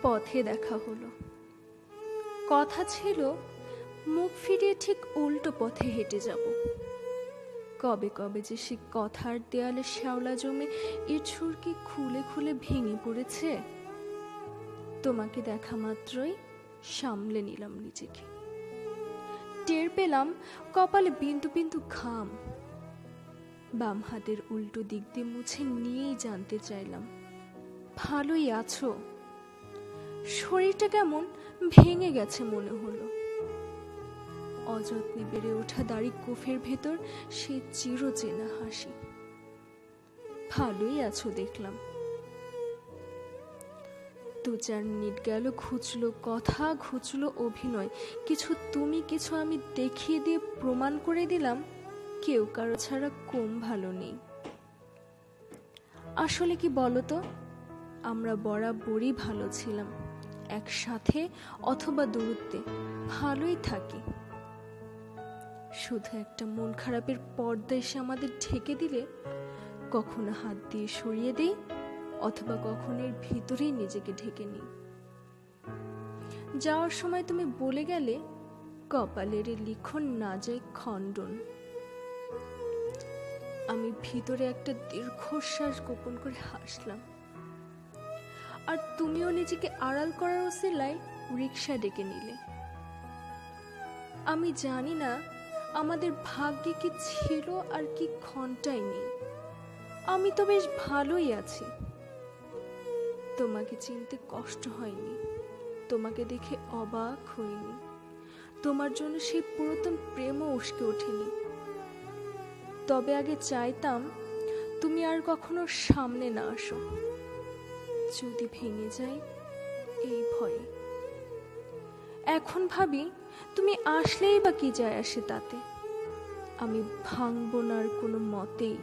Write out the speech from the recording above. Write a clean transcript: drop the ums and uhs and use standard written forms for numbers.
পথে দেখা হলো। কথা ছিল মুখ ফিরিয়ে ঠিক উল্টো পথে হেঁটে যাব। কবে কবে যে সে কথার দেয়ালে শ্যাওলা জমে এর ছুরকি খুলে খুলে ভেঙে পড়েছে। তোমাকে দেখা মাত্রই সামলে নিলাম নিজেকে। টের পেলাম কপালে বিন্দু বিন্দু ঘাম। বাম হাতের উল্টো দিক দিয়ে মুছে নিয়েই জানতে চাইলাম, ভালোই আছো? শরীরটা কেমন ভেঙে গেছে মনে হলো। অযত্নে বেড়ে ওঠা দাড়ি কোফের ভেতর সে চিরচেনা হাসি। ভালোই আছো দেখলাম। 2-4 মিনিট গেল, ঘুচলো কথা, ঘুচলো অভিনয়। কিছু তুমি কিছু আমি দেখিয়ে দিয়ে প্রমাণ করে দিলাম কেউ কারো ছাড়া কম ভালো নেই। আসলে কি বলতো, আমরা বরাবরই ভালো ছিলাম, একসাথে অথবা দূরত্বে ভালোই থাকি। শুধু একটা মন খারাপের পর্দা এসে আমাদের ঢেকে দিলে কখনো হাত দিয়ে সরিয়ে দেই, অথবা কখনো এর ভিতরেই নিজেকে ঢেকে নিই। যাওয়ার সময় তুমি বলে গেলে কপালের লিখন না যায় খণ্ডন। আমি ভিতরে একটা দীর্ঘশ্বাস গোপন করে হাসলাম। আর তুমিও নিজেকে আড়াল করার ওসিলায় রিকশা ডেকে নিলে। আমি জানি না আমাদের ভাগ্যে কি ছিল আর কি ঘন্টায় নেই। আমি তো বেশ ভালোই আছি। তোমাকে চিনতে কষ্ট হয়নি, তোমাকে দেখে অবাক হইনি, তোমার জন্য সেই পুরাতন প্রেমও উস্কে ওঠেনি। তবে আগে চাইতাম তুমি আর কখনো সামনে না আসো, যদি ভেঙে যায় এই ভয়ে। এখন ভাবি তুমি আসলেই বা কি যায় আসে তাতে, আমি ভাঙবো না আর কোনো মতেই।